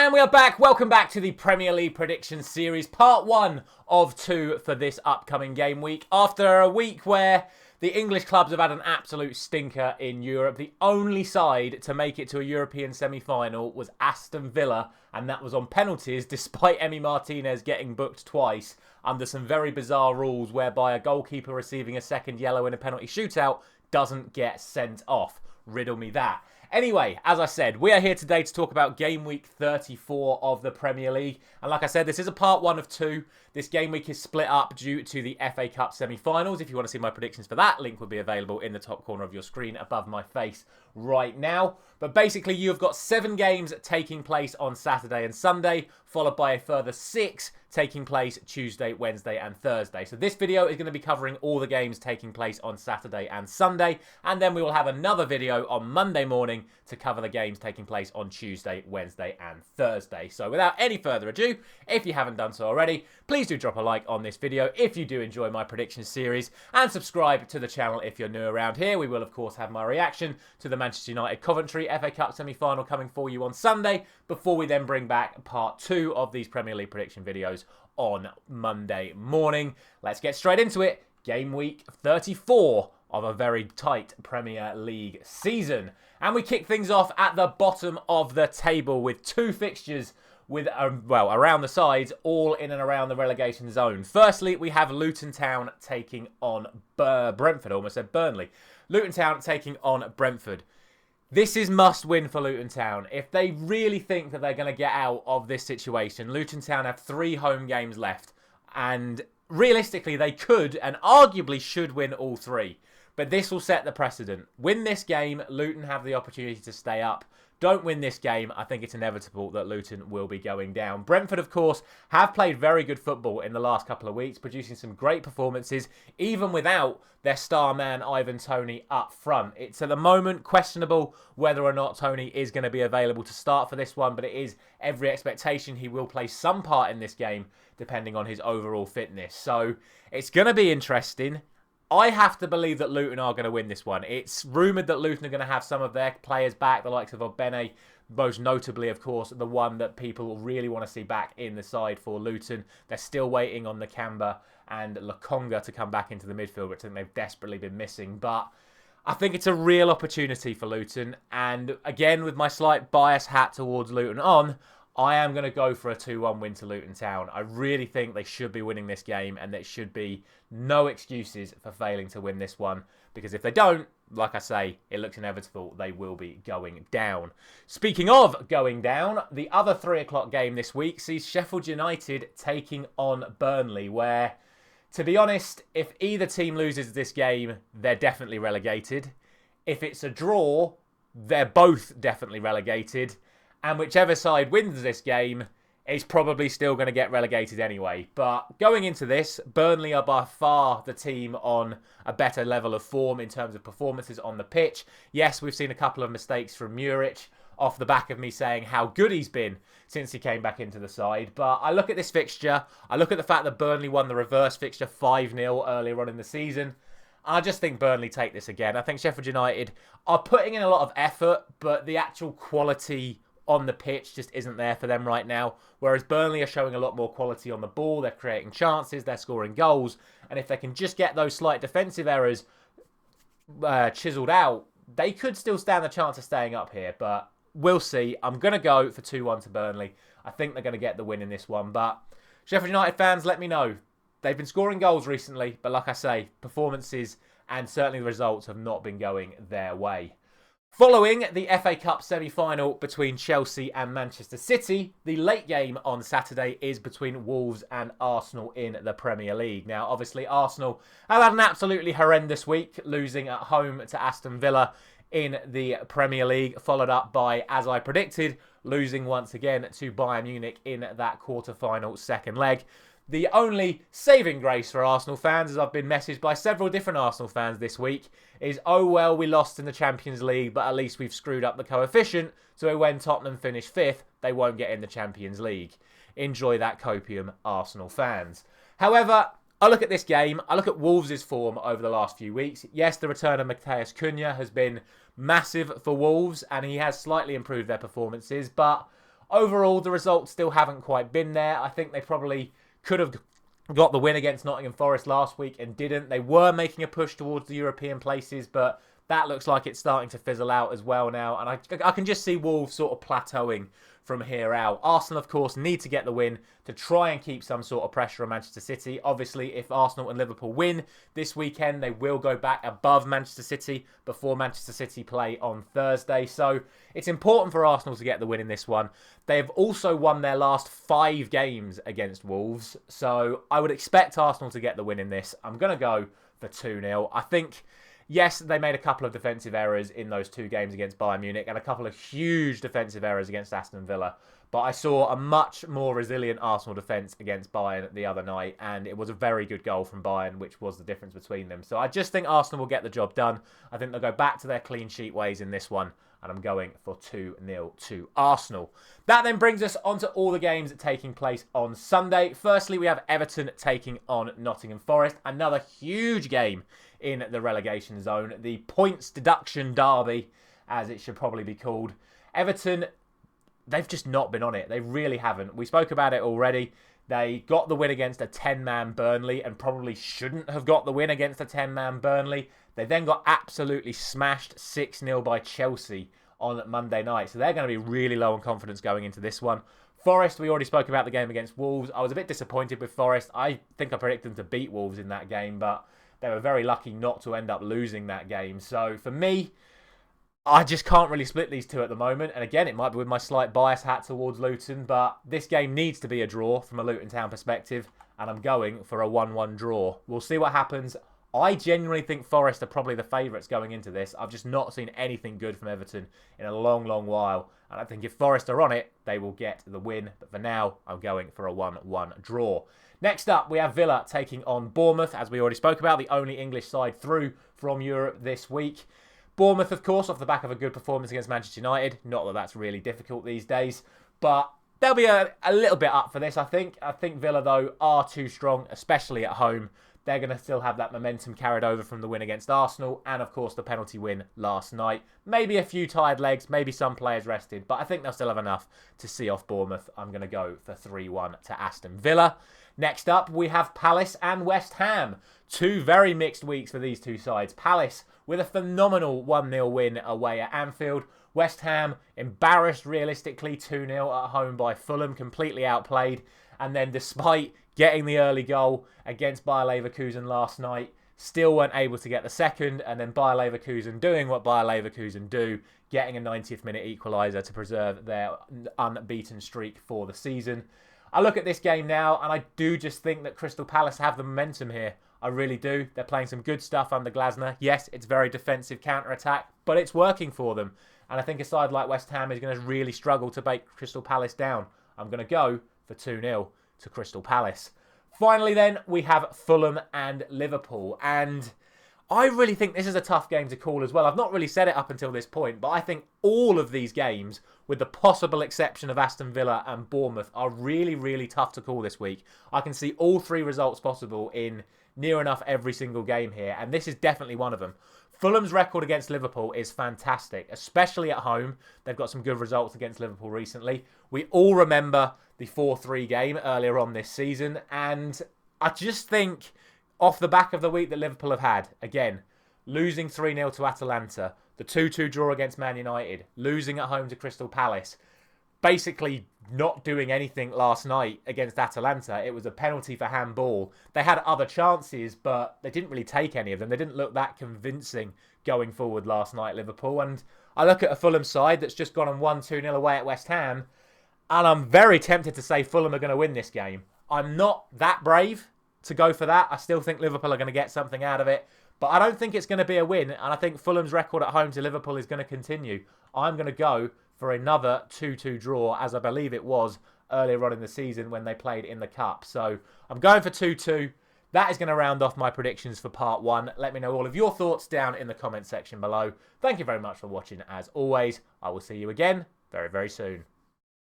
And we are back. Welcome back to the Premier League prediction series, part 1 of 2 for this upcoming game week. After a week where the English clubs have had an absolute stinker in Europe, the only side to make it to a European semi-final was Aston Villa, and that was on penalties, despite Emi Martinez getting booked twice under some very bizarre rules whereby a goalkeeper receiving a second yellow in a penalty shootout doesn't get sent off. Riddle me that. Anyway, as I said, we are here today to talk about game week 34 of the Premier League. And like I said, this is a part 1 of 2. This game week is split up due to the FA Cup semi-finals. If you want to see my predictions for that, link will be available in the top corner of your screen above my face right now. But basically, you've got 7 games taking place on Saturday and Sunday, followed by a further 6 taking place Tuesday, Wednesday and Thursday. So this video is going to be covering all the games taking place on Saturday and Sunday, and then we will have another video on Monday morning to cover the games taking place on Tuesday, Wednesday and Thursday. So without any further ado, if you haven't done so already, please do drop a like on this video if you do enjoy my prediction series, and subscribe to the channel if you're new around here. We will of course have my reaction to the Manchester United Coventry FA Cup semi-final coming for you on Sunday, before we then bring back part 2 of these Premier League prediction videos on Monday morning. Let's get straight into it. Game week 34 of a very tight Premier League season. And we kick things off at the bottom of the table with 2 fixtures with, around the sides, all in and around the relegation zone. Firstly, we have Luton Town taking on Brentford. I almost said Burnley. Luton Town taking on Brentford. This is must win for Luton Town. If they really think that they're going to get out of this situation, Luton Town have 3 home games left. And realistically, they could and arguably should win all 3. But this will set the precedent. Win this game, Luton have the opportunity to stay up. Don't win this game, I think it's inevitable that Luton will be going down. Brentford, of course, have played very good football in the last couple of weeks, producing some great performances, even without their star man, Ivan Toney, up front. It's at the moment questionable whether or not Toney is going to be available to start for this one, but it is every expectation he will play some part in this game, depending on his overall fitness. So it's going to be interesting. I have to believe that Luton are going to win this one. It's rumoured that Luton are going to have some of their players back, the likes of Ogbene, most notably, of course, the one that people really want to see back in the side for Luton. They're still waiting on Nakamba and Lokonga to come back into the midfield, which I think they've desperately been missing. But I think it's a real opportunity for Luton. And again, with my slight bias hat towards Luton on, I am going to go for a 2-1 win to Luton Town. I really think they should be winning this game, and there should be no excuses for failing to win this one, because if they don't, like I say, it looks inevitable they will be going down. Speaking of going down, the other 3 o'clock game this week sees Sheffield United taking on Burnley, where, to be honest, if either team loses this game, they're definitely relegated. If it's a draw, they're both definitely relegated. And whichever side wins this game is probably still going to get relegated anyway. But going into this, Burnley are by far the team on a better level of form in terms of performances on the pitch. Yes, we've seen a couple of mistakes from Muric off the back of me saying how good he's been since he came back into the side. But I look at this fixture, I look at the fact that Burnley won the reverse fixture 5-0 earlier on in the season. I just think Burnley take this again. I think Sheffield United are putting in a lot of effort, but the actual quality on the pitch just isn't there for them right now. Whereas Burnley are showing a lot more quality on the ball. They're creating chances. They're scoring goals. And if they can just get those slight defensive errors chiselled out, they could still stand the chance of staying up here. But we'll see. I'm going to go for 2-1 to Burnley. I think they're going to get the win in this one. But Sheffield United fans, let me know. They've been scoring goals recently. But like I say, performances and certainly the results have not been going their way. Following the FA Cup semi-final between Chelsea and Manchester City, the late game on Saturday is between Wolves and Arsenal in the Premier League. Now, obviously, Arsenal have had an absolutely horrendous week, losing at home to Aston Villa in the Premier League, followed up by, as I predicted, losing once again to Bayern Munich in that quarter-final second leg. The only saving grace for Arsenal fans, as I've been messaged by several different Arsenal fans this week, is, oh well, we lost in the Champions League, but at least we've screwed up the coefficient, so when Tottenham finish 5th, they won't get in the Champions League. Enjoy that copium, Arsenal fans. However, I look at this game, I look at Wolves' form over the last few weeks. Yes, the return of Matheus Cunha has been massive for Wolves, and he has slightly improved their performances, but overall, the results still haven't quite been there. I think they probably could have got the win against Nottingham Forest last week and didn't. They were making a push towards the European places, but that looks like it's starting to fizzle out as well now. And I can just see Wolves sort of plateauing from here out. Arsenal, of course, need to get the win to try and keep some sort of pressure on Manchester City. Obviously, if Arsenal and Liverpool win this weekend, they will go back above Manchester City before Manchester City play on Thursday. So it's important for Arsenal to get the win in this one. They have also won their last 5 games against Wolves. So I would expect Arsenal to get the win in this. I'm going to go for 2-0. I think, yes, they made a couple of defensive errors in those 2 games against Bayern Munich and a couple of huge defensive errors against Aston Villa. But I saw a much more resilient Arsenal defence against Bayern the other night, and it was a very good goal from Bayern, which was the difference between them. So I just think Arsenal will get the job done. I think they'll go back to their clean sheet ways in this one, and I'm going for 2-0 to Arsenal. That then brings us on to all the games taking place on Sunday. Firstly, we have Everton taking on Nottingham Forest. Another huge game in the relegation zone. The points deduction derby, as it should probably be called. Everton, they've just not been on it. They really haven't. We spoke about it already. They got the win against a 10-man Burnley and probably shouldn't have got the win against a 10-man Burnley. They then got absolutely smashed 6-0 by Chelsea on Monday night. So they're going to be really low on confidence going into this one. Forest, we already spoke about the game against Wolves. I was a bit disappointed with Forest. I think I predicted them to beat Wolves in that game, but they were very lucky not to end up losing that game. So for me, I just can't really split these two at the moment. And again, it might be with my slight bias hat towards Luton, but this game needs to be a draw from a Luton Town perspective, and I'm going for a 1-1 draw. We'll see what happens. I genuinely think Forest are probably the favourites going into this. I've just not seen anything good from Everton in a long, long while. And I think if Forest are on it, they will get the win. But for now, I'm going for a 1-1 draw. Next up, we have Villa taking on Bournemouth. As we already spoke about, the only English side through from Europe this week. Bournemouth, of course, off the back of a good performance against Manchester United. Not that that's really difficult these days. But they'll be a little bit up for this, I think. I think Villa, though, are too strong, especially at home. They're going to still have that momentum carried over from the win against Arsenal and, of course, the penalty win last night. Maybe a few tired legs, maybe some players rested, but I think they'll still have enough to see off Bournemouth. I'm going to go for 3-1 to Aston Villa. Next up, we have Palace and West Ham. 2 very mixed weeks for these two sides. Palace with a phenomenal 1-0 win away at Anfield. West Ham embarrassed realistically 2-0 at home by Fulham, completely outplayed. And then despite getting the early goal against Bayer Leverkusen last night, still weren't able to get the second, and then Bayer Leverkusen doing what Bayer Leverkusen do, getting a 90th minute equaliser to preserve their unbeaten streak for the season. I look at this game now, and I do just think that Crystal Palace have the momentum here. I really do. They're playing some good stuff under Glasner. Yes, it's very defensive counter-attack, but it's working for them. And I think a side like West Ham is going to really struggle to break Crystal Palace down. I'm going to go for 2-0 to Crystal Palace. Finally then, we have Fulham and Liverpool. And I really think this is a tough game to call as well. I've not really said it up until this point, but I think all of these games, with the possible exception of Aston Villa and Bournemouth, are really, really tough to call this week. I can see all 3 results possible in near enough every single game here, and this is definitely one of them. Fulham's record against Liverpool is fantastic, especially at home. They've got some good results against Liverpool recently. We all remember the 4-3 game earlier on this season, and I just think off the back of the week that Liverpool have had, again, losing 3-0 to Atalanta, the 2-2 draw against Man United, losing at home to Crystal Palace, basically not doing anything last night against Atalanta. It was a penalty for handball. They had other chances, but they didn't really take any of them. They didn't look that convincing going forward last night, Liverpool. And I look at a Fulham side that's just gone on 1-2-0 away at West Ham, and I'm very tempted to say Fulham are going to win this game. I'm not that brave to go for that. I still think Liverpool are going to get something out of it, but I don't think it's going to be a win, and I think Fulham's record at home to Liverpool is going to continue. I'm going to go for another 2-2 draw, as I believe it was earlier on in the season when they played in the Cup. So I'm going for 2-2. That is going to round off my predictions for part 1. Let me know all of your thoughts down in the comment section below. Thank you very much for watching as always. I will see you again very, very soon.